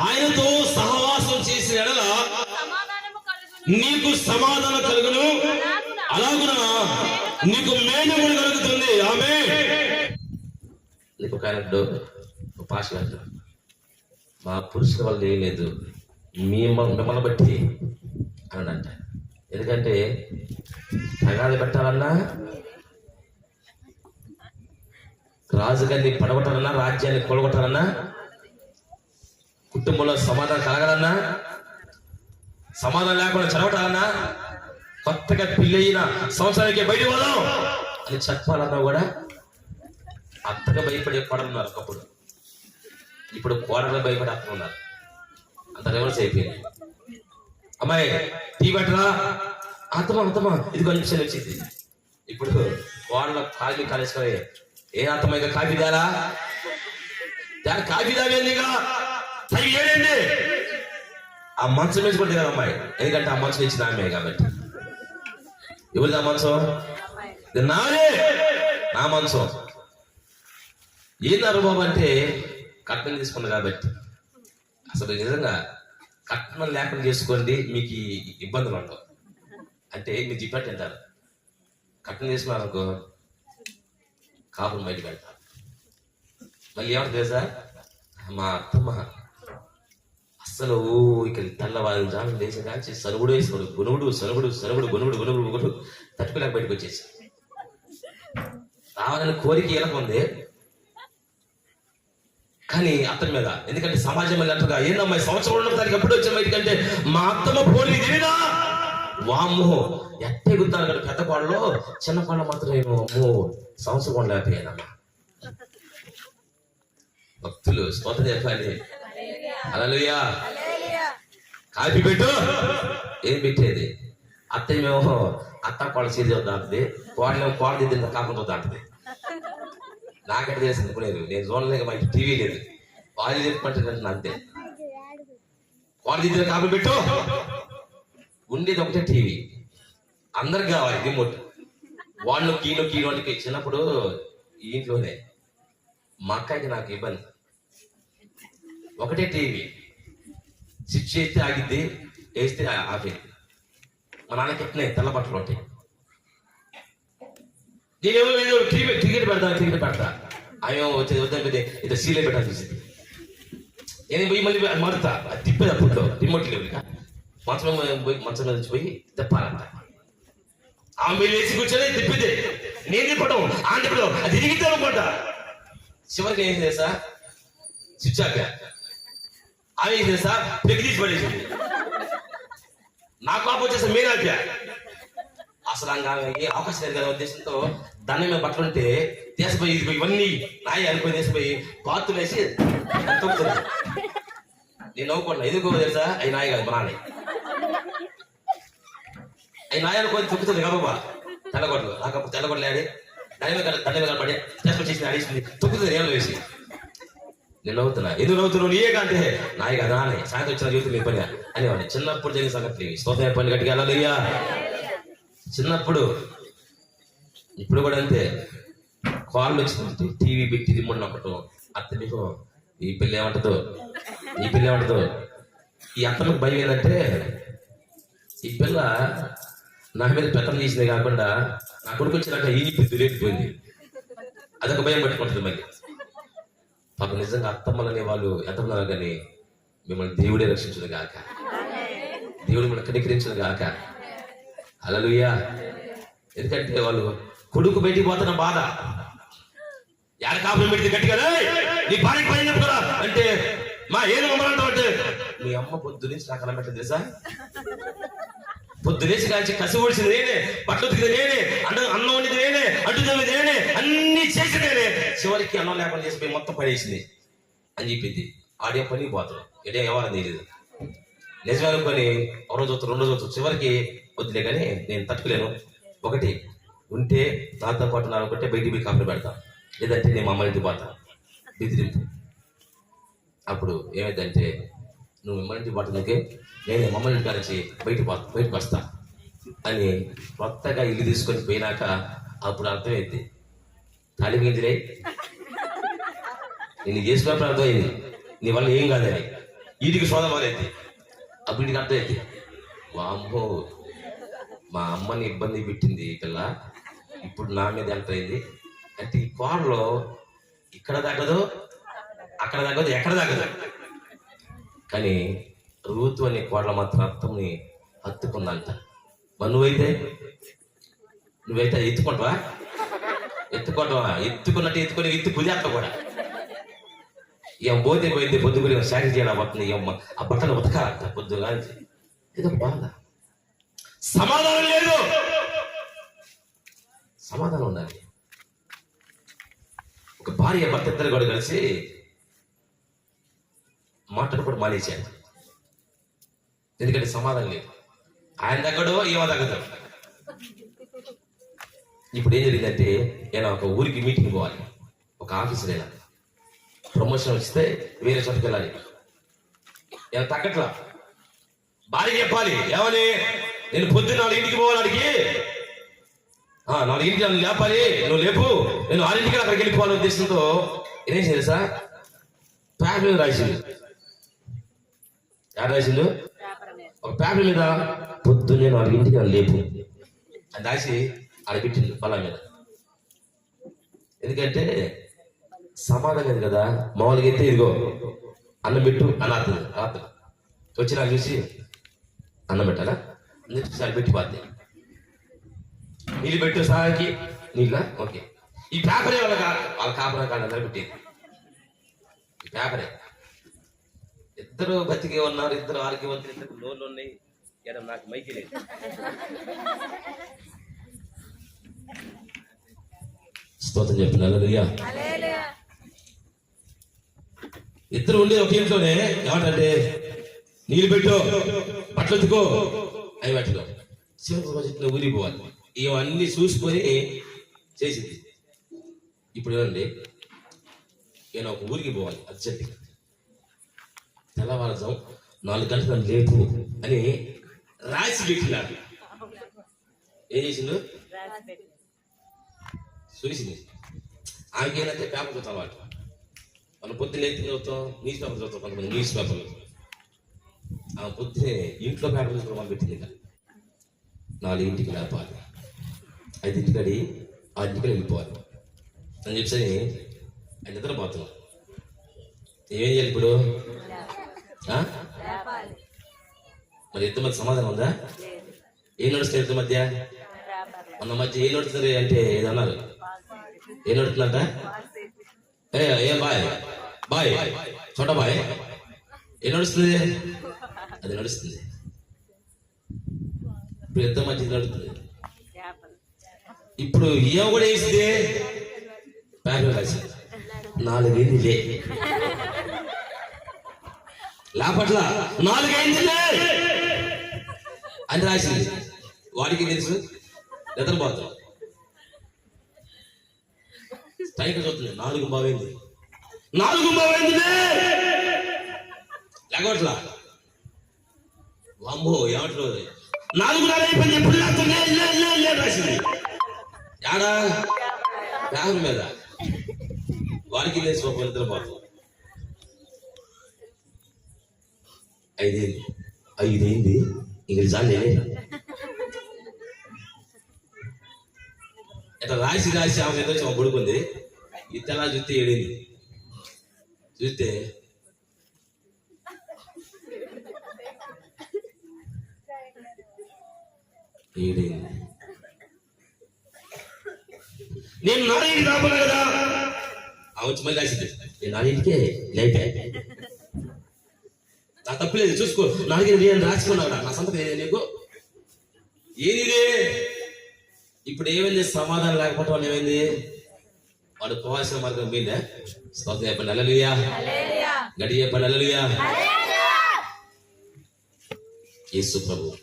ఆయనతో సహవాసం చేసిన ఎడల నీకు సమాధానం కలుగును, అలాగున నీకు మేలు కలుగుతుంది. ఆమె నీకు ఒక పాష మా పురుషుల వల్ల ఏం లేదు, మిమ్మల్ని బట్టి అనంట. ఎందుకంటే తగాది పెట్టాలన్నా, రాజుగారిని పడగొట్టాలన్నా, రాజ్యాన్ని కొలగొట్టాలన్నా, కుటుంబంలో సమాధానం కలగాలన్నా, సమాధానం లేకుండా చదవటాలన్నా, కొత్తగా పెళ్ళయిన సంవత్సరానికి బయట పోదాం అని చెప్పాలన్నా కూడా అత్తగా భయపడే కోడలు ఉన్నారు ఒకప్పుడు. ఇప్పుడు కోడలు భయపడే అత్త ఉన్నారు. అంత రివర్స్ అయిపోయింది. అమ్మాయి టీ పెట్టరా, అత్తమా ఇది కొంచెం నిమిషాలు వచ్చింది. ఇప్పుడు కోడలు కాఫీ కాలేసుకొని, ఏ అత్తమ్మ ఇక కాఫీ తేరా, దాని కాఫీ తాగేందిగా ఏడండి. ఆ మంచం వేసుకుంటే కదా అమ్మాయి, ఎందుకంటే ఆ మంచం ఇచ్చిన ఆమె కాబట్టి. ఎవరిది ఆ మంచం? నాదే, నా మంచం. ఏందారు బాబు అంటే కట్నం తీసుకున్నా కాబట్టి. అసలు నిజంగా కట్నం లేకుండా చేసుకోండి, మీకు ఇబ్బందులు ఉండవు. అంటే మీరు చెప్పినట్టు అంటారు. కట్నం తీసుకున్నారు అనుకో, కాపులు బయట పెడతారు. మళ్ళీ ఏమంటారు తెలుసా, మా అత్తమ్మ అస్సలు ఇక్కడ తెల్లవారు జానం లేచి కాల్చి సరుగుడు గునుగుడు తట్టుకోలేక బయటకు వచ్చేసి రావాలని కోరిక ఎలాగుంది కానీ అత్తని మీద. ఎందుకంటే సమాజం మీద అంటారుగా, ఏందమ్మా సంవత్సరం ఉన్న దానికి ఎప్పుడు వచ్చాం బయటకంటే, మా అత్తమ్మ పోలి తిరిగినా వామ్మో ఎట్టే గుర్తాను కదా. పెద్ద కోడలో చిన్న కోళ్ళ మాత్రం నేను అమ్మో సంవత్సరం కూడా లేకపోయానమ్మా. భక్తులు స్తోత్రం చెప్పాలి. హల్లెలూయా. కాఫీ పెట్టు, ఏం పెట్టేది? అత్తయ్యేమో అత్త కోళ్ళ సీరియల్ దాంటుంది, కోడలేమో కోడ దిద్దిన కాకుండా దాంటుంది. నాకంటే తెలిసి అనుకునేది, నేను చూడలేక మా టీవీ లేదు, వాళ్ళు చెప్పమంటే అంతే. కోడ దిద్దిన కాఫీ పెట్టు, ఉండేది ఒకటే టీవీ, అందరికి కావాలి రిమోట్. వాళ్ళు కీలోకి చిన్నప్పుడు ఈ ఇంట్లోనే మా అక్కకి నాకు ఇబ్బంది. ఒకటే టీవీ, స్విచ్ చేస్తే ఆగిద్ది, వేస్తే ఆపేది. మా నాన్నకి ఎట్టినాయి తెల్ల బట్టలు ఉంటాయి. నేనేమో క్రికెట్ పెడతా, అవేమో వచ్చేది వద్దని ఇదో సీలే పెట్టాల్సి వచ్చింది. నేను పోయి మళ్ళీ మారుతా, అది తిప్పేది అప్పుడు రిమోట్ లేవు. మంచం మీద పోయి తిప్పాలంట. ఆమె లేచి కూర్చొని తిప్పితే నేను తిప్పడం, ఆమె తిప్పడం, అది తిరిగితే అనుకుంటా. చివరికి ఏం చేసా, స్విచ్ ఆపా. ఆమె ఏం చేసా, పెగ్గి తీసి పడేసింది. నాకు కోపం వచ్చేసా, మీరు ఆపా. అసలు ఆమెకి అవకాశం లేదు కదా ఉద్దేశంతో దాని మీద బట్టలు ఉంటే తీసిపోయి ఇవన్నీ నాయి అనుకుని తీసిపోయి బాతులు వేసి తొక్కుతుంది. నేను నవ్వుకున్నా, ఎందుకు తెలుసా, అవి నాయి కాదు మా నాన్న. అవి నాయ అనుకోని తొక్కుతుంది కాబా తెల్లగొడ్లు. నాకు తెల్లగొడ్లు ఆడి దాని మీద దండ మీద పడి చేసి ఆడేసింది, తొక్కుతుంది నేను వేసి. నేను నవ్వుతున్నా, ఎందుకు నవ్వుతున్నావు, నీయే కంటే నాయ కదా అని. సాయంత్రం వచ్చిన జీవితం మీ పని అనేవాడిని. చిన్నప్పుడు జరిగిన సంగతి స్తోత్రం పని గట్టిగా వెళ్ళాలయ్యా. చిన్నప్పుడు ఇప్పుడు కూడా అంతే. కాళ్ళు వచ్చింది, టీవీ పెట్టి రిమోట్ నొక్కటం. అత్త మీకు ఈ పిల్ల ఏమంటదో. ఈ అత్తలకు భయం ఏంటంటే, ఈ పిల్ల నా మీద పెత్తనం చేసింది కాకుండా నా కొడుకు వచ్చినాక ఈ దురేకపోయింది, అదొక భయం పట్టుకుంటుంది మళ్ళీ. పాపం నిజంగా అత్తమ్మలనే వాళ్ళు ఎంతమన్నారు కానీ మిమ్మల్ని దేవుడే రక్షించదు గాక, దేవుడు మిమ్మల్ని కనికరించదు గాక. హల్లెలూయా. ఎందుకంటే వాళ్ళు కొడుకు బయటికి పోతున్న బాధ, యాడ కాపురం పెడితే గట్టిగా నీ భార్యకి పని చెప్పు కదా అంటే, మా ఏం అమ్మాలంటావు అంటే, మీ అమ్మ పొద్దు నుంచి నాకు అలా పెట్టదు తెలుసా. పొద్దునేసి కాల్చి కసి ఓడిసింది నేనే, బట్టలు ఉతికింది నేనే, అన్నం వండింది నేనే, అడ్డు తవ్వింది నేనే, అన్ని చేసి నేనే. చివరికి అన్నం లేకుండా చేసిపోయి మొత్తం పడేసింది అని చెప్పింది. ఆడే పని పోతాడు, ఎడే ఎవరని తెలియదు. నిజమే అనుకొని ఒక రోజు వస్తుంది, 2 రోజులు వస్తుంది. చివరికి వద్దులే కానీ నేను తట్టుకోలేను, ఒకటి ఉంటే నాతో పాటు నా ఒకటే బయటికి పోయి కాపులు పెడతా, లేదంటే నేను మా అమ్మ ఇంటికి పోతా, బెదిరింపు. అప్పుడు ఏమైందంటే, నువ్వు మిమ్మల్ని ఇంటికి పోవడానికి నేను మమ్మల్ని ఇంటి నుంచి బయటకు వస్తా అని కొత్తగా ఇల్లు తీసుకొని పోయినాక అప్పుడు అర్థమైంది, తాళి మింగిలే నేను చేసుకున్నప్పుడు అర్థమైంది నీ వల్ల ఏం కాదని. వీటికి సోదమారైంది. అప్పుడు వీటికి అర్థమైంది, వామ్మో మా అమ్మని ఇబ్బంది పెట్టింది ఈ పిల్ల, ఇప్పుడు నా మీద ఎంత అయింది అంటే ఈ కోడలో ఇక్కడ తగ్గదు, అక్కడ తగ్గదు, ఎక్కడ తగ్గదు. కానీ రూతు అనే కోడల మాత్రం అర్థంని హత్తుకుందంట. మరి నువ్వైతే ఎత్తుకుంటావా? ఎత్తుకున్నట్టు ఎత్తుకొని ఎత్తు కుదేస్తా కూడా. ఏం పోతే పోయింది, పొద్దుగురి శాఖ చేయబోతుంది, ఏమో ఆ బట్టలు ఉతకాలంట పొద్దుగా. ఏదో బాధ, సమాధానం లేదు. సమాధానం ఉండాలి. ఒక భార్య భర్త ఇద్దరు కూడా కలిసి మాట్లాడుకోవడం మానేశాడు. ఎందుకంటే సమాధానం లేదు. ఆయన తగ్గడో ఏమో తగ్గదు. ఇప్పుడు ఏం జరిగిందంటే, నేను ఒక ఊరికి మీటింగ్ పోవాలి, ఒక ఆఫీసర్ అయినా ప్రమోషన్ వస్తే వేరే చోటుకి వెళ్ళాలి. నేను తగ్గట్లా. భార్య చెప్పాలి, ఏమని, నేను పొద్దున్న 4 పోవాలి, అడిగి 4 నన్ను లేపాలి, నువ్వు లేపు, నేను 6 అక్కడికి వెళ్ళిపోవాలని ఉద్దేశంతో ఏం చేయాలి సార్, పేపర్ రాసిండు. యాడ్ రాసిండు ఒక పేపర్ మీద, పొద్దున్నే 4 నన్ను లేపు అని రాసి ఆడ పెట్టింది పొలం మీద. ఎందుకంటే సమాధానం కదా. మామూలుగా అయితే ఇదిగో అన్నం పెట్టు అని అర్థం రాత్రి వచ్చి నాకు చూసి అన్నం పెట్టాలా, సారి పెట్టి పోద్ది, నీళ్ళు పెట్టు సాకి నీళ్ళ, ఓకే. ఈ పేపరే వాళ్ళ కాపురం కాదు అందరూ పెట్టేది. ఈ పేపరే. ఇద్దరు బతికే ఉన్నారు, ఇద్దరు ఆరోగ్యవంతులు, ఇద్దరు లోన్లు ఉన్నాయి. ఇక్కడ నాకు మైకి లేదు. స్తోత్రం చెప్పిన ఇద్దరు ఉండే ఒక ఇంట్లోనే ఏమంటే, నీళ్ళు పెట్టు, బట్టలు ఎత్తుకో, అవి పెట్టుకో. చివరి రోజు ఊరికి పోవాలి. ఇవన్నీ చూసుకొని చేసింది. ఇప్పుడు ఏమండి, నేను ఒక ఊరికి పోవాలి అర్జెంటుగా, తెల్లవారుజాం 4 గంటలకు లేపు అని రాసి పెట్టినాడు. ఏం చేసిండు, చూసింది. ఆమెకి ఏంటంటే పేపర్ చూస్తాం అన్నమాట. మనం పొద్దున్న ఎత్తి చదువుతాం, న్యూస్ పేపర్ చదువుతాం, కొంతమంది న్యూస్ పేపర్లు. ఆమె పొద్దునే ఇంట్లో పేపర్ చూసుకోవడం మనం పెట్టింది. 4 లేపాలి, 5 6 వెళ్ళిపోవాలి అని చెప్పి ఆయన నిద్రపోతున్నాం. ఏమేం చేయాలి ఇప్పుడు? మరి ఇద్దరి మధ్య సమాధానం ఉందా? ఏం నడుస్తుంది ఇద్దరి మధ్య? మన మధ్య ఏం నడుస్తుంది అంటే ఏదన్నారు, ఏం నడుతుందంట? ఏ బాయ్ బాయ్ చోట బాయ్ ఏం నడుస్తుంది? అది నడుస్తుంది. ఇప్పుడు ఇద్దరి మధ్య నడుస్తుంది. ఇప్పుడు ఏమో కూడా వేసింది, పేపర్ రాసింది. 4 లే లేపట్ల 4 అని రాసింది. వాడికి తెలుసు, నిద్రపోతాం. టైం చూస్తుంది, 4 బాగైంది, 4 బాగైంది లేకట్లా. అమ్మో ఏమంటారు, 4 అయిపోయింది, ఎప్పుడు రాసింది. యాడా పేపర్ మీద. వాడికి లేచి ఒక నిద్రపోతాం. 5 అయింది, ఇంక చాలే. ఇట్లా రాసి ఆమె ఏదో ఆమె పడుకుంది. ఇతలా చూస్తే 7 అయింది. చూస్తే నేను 4 రాబోలే కదా. ఆమె వచ్చి మళ్ళీ రాసింది, నేను 4కే లేపా. నా తప్పులేదు, చూసుకో. 4 రాసుకున్నావు నా సంతకం నీకు ఏది. ఇప్పుడు ఏమైంది, సమాధానం లేకపోవడం వల్ల ఏమైంది, వాడు పోవాల్సిన మార్గం పోయిందా? స్తోత్రం చెప్పండి, హల్లెలూయా. గడి చెప్పండి, హల్లెలూయా. యేసు ప్రభు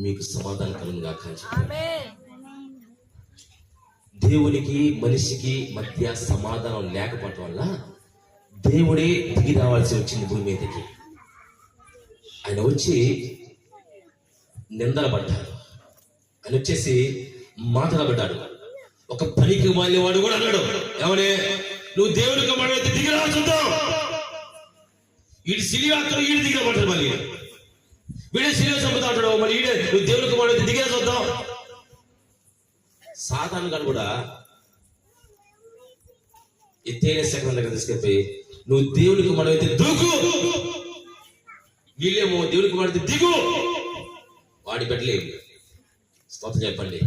మీకు సమాధానం కలుగుగా కాంచి. దేవునికి మనిషికి మధ్య సమాధానం లేకపోవటం వల్ల దేవుడే దిగి రావాల్సి వచ్చింది భూమి మీదకి. ఆయన వచ్చి నిందలబడ్డాడు, ఆయన వచ్చేసి మాట్లాడబడ్డాడు. ఒక పనికి మాలిన వాడు కూడా అన్నాడు, ఏమని, నువ్వు దేవుడికి మనమైతే దిగి రావాల్సి ఉంటావు. వీడి సిలివాత్రం ఈడు దిగిన పడతాడు, మళ్ళీ వీడే సిలివ చంపుతా ఉంటాడు, మళ్ళీ ఈడే నువ్వు దేవునికి వాడైతే దిగిన చూద్దాం. సాతాను గారు కూడా ఎత్తైన శకం దగ్గర తీసుకెళ్ళిపోయి నువ్వు దేవునికి మనమైతే దూకు, వీళ్ళేమో దేవునికి మనైతే దిగు, వాడి పెట్టలేవు. స్తోత్రం చెప్పండి,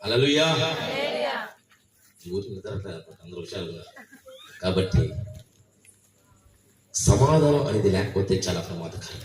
హల్లెలూయా. అందరూ విషయాలు కాబట్టి సమాధానం అనేది లేకపోతే చాలా ప్రమాదకరం.